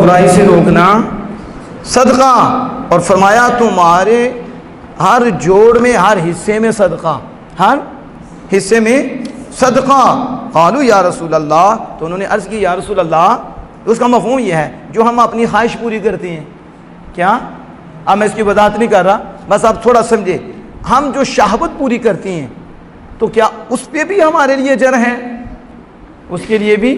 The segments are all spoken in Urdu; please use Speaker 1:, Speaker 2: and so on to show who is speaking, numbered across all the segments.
Speaker 1: برائی سے روکنا صدقہ، اور فرمایا تمہارے ہر جوڑ میں، ہر حصے میں صدقہ، ہر حصے میں صدقہ۔ قالوا یا رسول اللہ، تو انہوں نے عرض کی یا رسول اللہ، اس کا مفہوم یہ ہے جو ہم اپنی خواہش پوری کرتے ہیں، کیا؟ اب میں اس کی وضاحت نہیں کر رہا، بس آپ تھوڑا سمجھے، ہم جو شہوت پوری کرتے ہیں تو کیا اس پہ بھی ہمارے لیے اجر ہے؟ اس کے لیے بھی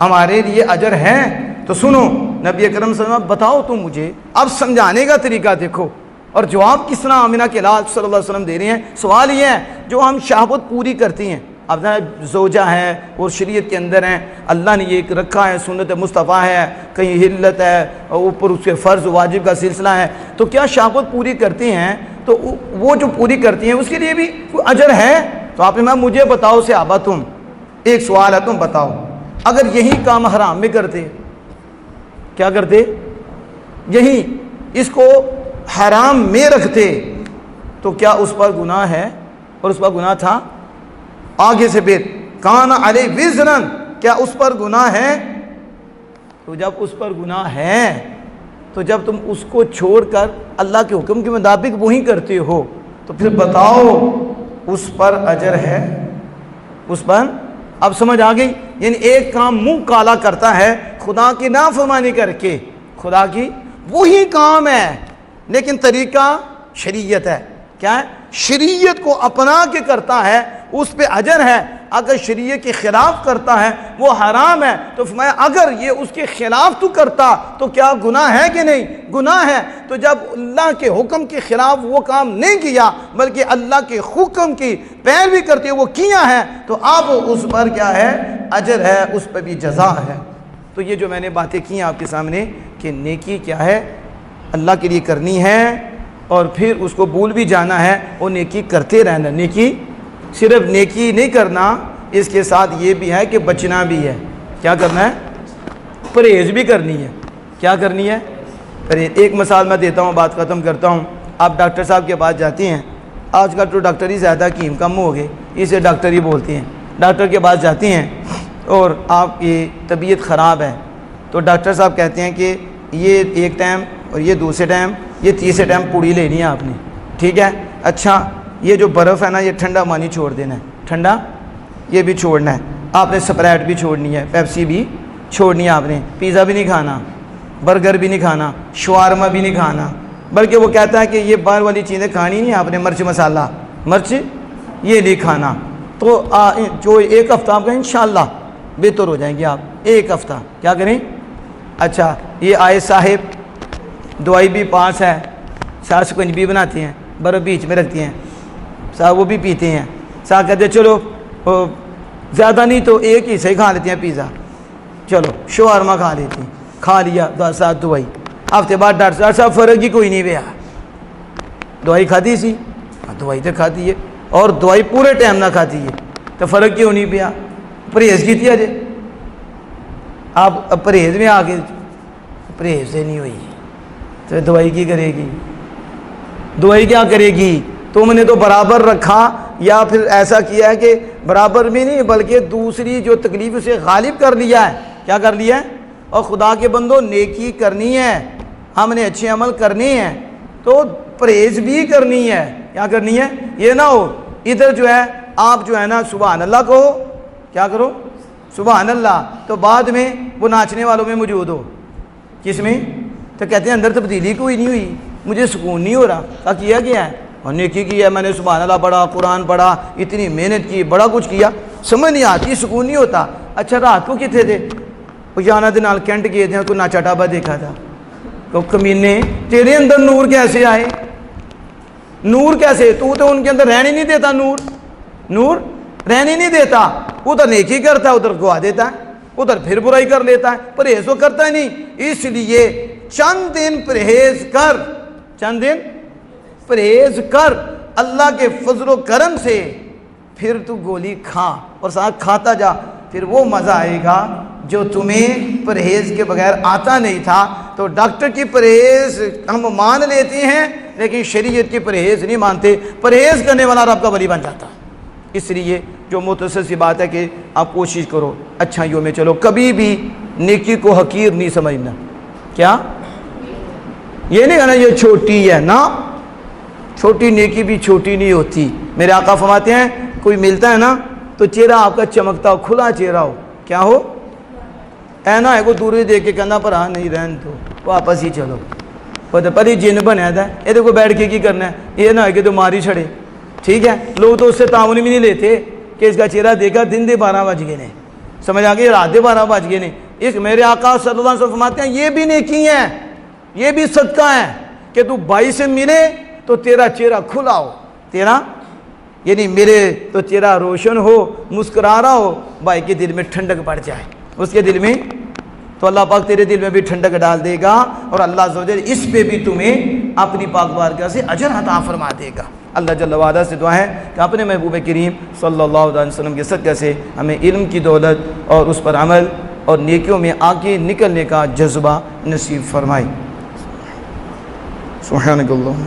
Speaker 1: ہمارے لیے اجر ہے؟ تو سنو نبی اکرم صلی اللہ علیہ وسلم بتاؤ تم مجھے، اب سمجھانے کا طریقہ دیکھو اور جواب کس طرح آمنہ کے لال صلی اللہ علیہ وسلم دے رہے ہیں۔ سوال یہ ہے جو ہم شہوت پوری کرتی ہیں، اب زوجہ ہے اور شریعت کے اندر ہیں، اللہ نے یہ ایک رکھا ہے، سنت مصطفیٰ ہے، کہیں حلت ہے، اوپر اس کے فرض واجب کا سلسلہ ہے، تو کیا شہوت پوری کرتی ہیں تو وہ جو پوری کرتی ہیں اس کے لیے بھی کوئی اجر ہے؟ تو آپ نے مجھے بتاؤ صحابہ، تم ایک سوال ہے، تم بتاؤ اگر یہی کام حرام میں کرتے، کیا کرتے؟ یہی اس کو حرام میں رکھتے تو کیا اس پر گناہ ہے؟ اور اس پر گناہ تھا؟ آگے سے پھر کان علی وزرن، کیا اس پر گناہ ہے؟ تو جب اس پر گناہ ہے تو جب تم اس کو چھوڑ کر اللہ کے حکم کے مطابق وہی کرتے ہو تو پھر بتاؤ اس پر اجر ہے؟ اس پر اب سمجھ آ گئی؟ یعنی ایک کام منہ کالا کرتا ہے خدا کی نافرمانی کر کے، خدا کی وہی کام ہے لیکن طریقہ شریعت ہے، کیا ہے؟ شریعت کو اپنا کے کرتا ہے، اس پہ اجر ہے۔ اگر شریعت کے خلاف کرتا ہے وہ حرام ہے، تو فرمایا اگر یہ اس کے خلاف تو کرتا تو کیا گناہ ہے کہ نہیں؟ گناہ ہے۔ تو جب اللہ کے حکم کے خلاف وہ کام نہیں کیا بلکہ اللہ کے حکم کی پیروی کرتے وہ کیا ہے تو اب اس پر کیا ہے؟ اجر ہے، اس پہ بھی جزا ہے۔ تو یہ جو میں نے باتیں کی آپ کے سامنے کہ نیکی کیا ہے، اللہ کے لیے کرنی ہے اور پھر اس کو بھول بھی جانا ہے اور نیکی کرتے رہنا۔ نیکی صرف نیکی نہیں کرنا، اس کے ساتھ یہ بھی ہے کہ بچنا بھی ہے۔ کیا کرنا ہے؟ پرہیز بھی کرنی ہے۔ کیا کرنی ہے؟ پرہیز۔ ایک مثال میں دیتا ہوں، بات ختم کرتا ہوں۔ آپ ڈاکٹر صاحب کے پاس جاتی ہیں، آج کل تو ڈاکٹر ہی زیادہ کیم کم ہو گئے، اسے ڈاکٹر ہی بولتے ہیں۔ ڈاکٹر کے پاس جاتی ہیں اور آپ کی طبیعت خراب ہے تو ڈاکٹر صاحب کہتے ہیں کہ یہ ایک ٹائم اور یہ دوسرے ٹائم، یہ تیسرے ٹائم پوڑی لینی ہے آپ نے، ٹھیک ہے؟ اچھا یہ جو برف ہے نا یہ ٹھنڈا پانی چھوڑ دینا ہے، ٹھنڈا یہ بھی چھوڑنا ہے، آپ نے سپرائٹ بھی چھوڑنی ہے، پیپسی بھی چھوڑنی ہے، آپ نے پیزا بھی نہیں کھانا، برگر بھی نہیں کھانا، شوارما بھی نہیں کھانا، بلکہ وہ کہتا ہے کہ یہ باہر والی چیزیں کھانی نہیں، آپ نے مرچ مسالہ مرچ یہ نہیں کھانا۔ تو جو ایک ہفتہ آپ کا انشاءاللہ بہتر ہو جائیں گے آپ، ایک ہفتہ کیا کریں؟ اچھا یہ آئے صاحب دوائی بھی پاس ہے، ساتھ سکنج بھی بناتی ہیں، برف بیچ میں رکھتی ہیں، صاحب وہ بھی پیتے ہیں، صاحب کہتے ہیں چلو زیادہ نہیں تو ایک ہی سے کھا لیتے ہیں پیزا، چلو شورما کھا لیتے ہیں، کھا لیا ساتھ دوائی، ہفتے بعد ڈاکٹر صاحب فرق ہی کوئی نہیں پیا، دوائی کھاتی سی؟ دوائی تو کھاتی ہے اور دوائی پورے ٹائم نہ کھاتی ہے تو فرق کیوں نہیں پیا؟ پرہیز کی تھی اجے آپ پرہیز میں آ کے پرہیز سے نہیں ہوئی تو دوائی کی کرے گی؟ دوائی کیا کرے گی؟ تم نے تو برابر رکھا یا پھر ایسا کیا ہے کہ برابر بھی نہیں بلکہ دوسری جو تکلیف اسے غالب کر لیا ہے۔ کیا کر لیا ہے؟ اور خدا کے بندو نیکی کرنی ہے، ہم نے اچھے عمل کرنے ہیں تو پرہیز بھی کرنی ہے۔ کیا کرنی ہے؟ یہ نہ ہو ادھر جو ہے آپ جو ہے نا سبحان اللہ کہو، کیا کرو؟ سبحان اللہ، تو بعد میں وہ ناچنے والوں میں موجود ہو، کس میں؟ تو کہتے ہیں اندر تبدیلی کوئی نہیں ہوئی، مجھے سکون نہیں ہو رہا۔ کیا گیا ہے؟ اور نیکی کی ہے، میں نے سبحان اللہ پڑھا، قرآن پڑھا، اتنی محنت کی، بڑا کچھ کیا، سمجھ نہیں آتی، سکون نہیں ہوتا۔ اچھا رات کو کتنے تھے؟ وہ جانا دے نال کینٹ گئے تھے، کوئی ناچا ٹابا دیکھا تھا، تو کمینے تیرے اندر نور کیسے آئے؟ نور کیسے؟ تو ان کے اندر رہنے نہیں دیتا، نور رہنے نہیں دیتا، ادھر نیکی کرتا ہے ادھر گوا دیتا ہے، ادھر پھر برائی کر لیتا ہے، پرہیز تو کرتا ہی نہیں۔ اس لیے چند دن پرہیز کر، چند دن پرہیز کر اللہ کے فضل و کرم سے، پھر تو گولی کھا اور ساتھ کھاتا جا، پھر وہ مزہ آئے گا جو تمہیں پرہیز کے بغیر آتا نہیں تھا۔ تو ڈاکٹر کی پرہیز ہم مان لیتے ہیں لیکن شریعت کی پرہیز نہیں مانتے، پرہیز کرنے والا رب کا ولی بن جاتا۔ اس لیے جو مختصر سی بات ہے کہ آپ کوشش کرو اچھائیوں میں چلو، کبھی بھی نیکی کو حقیر نہیں سمجھنا. کیا یہ نہیں کہنا یہ چھوٹی ہے، نا، چھوٹی نیکی بھی چھوٹی نہیں ہوتی. میرے آقا فرماتے ہیں کوئی ملتا ہے نا تو چہرہ آپ کا چمکتا ہو، کھلا چہرہ ہو، کیا ہو، اینا ہے کو دور ہی دیکھ کے کہنا پر ہاں نہیں رہن تو واپس ہی چلو، پر یہ جن بنیا تھا یہ دیکھو بیٹھ کے کی کرنا ہے، یہ نہ ہے کہ تو ماری چھڑے. ٹھیک ہے، لوگ تو اس سے تعاون بھی نہیں لیتے کہ اس کا چہرہ دیکھا دن دے 12 بج گئے نے، سمجھ آ گئی، رات دے 12 بج گئے نے. اس میرے آقا صلی اللہ علیہ وسلم فرماتے ہیں یہ بھی نیکی ہے، یہ بھی صدقہ ہے کہ تو بھائی سے ملے تو تیرا چہرہ کھلا ہو، تیرا یعنی ملے تو چہرہ روشن ہو، مسکرا رہا ہو، بھائی کے دل میں ٹھنڈک پڑ جائے، اس کے دل میں، تو اللہ پاک تیرے دل میں بھی ٹھنڈک ڈال دے گا اور اللہ عز و جل اس پہ بھی تمہیں اپنی پاک بارگاہ سے اجر عطا فرما دے گا. اللہ جل وعلا سے دعا ہے کہ اپنے محبوب کریم صلی اللہ علیہ وسلم کے صدقے سے ہمیں علم کی دولت اور اس پر عمل اور نیکیوں میں آگے نکلنے کا جذبہ نصیب فرمائے. سبحانک اللہم.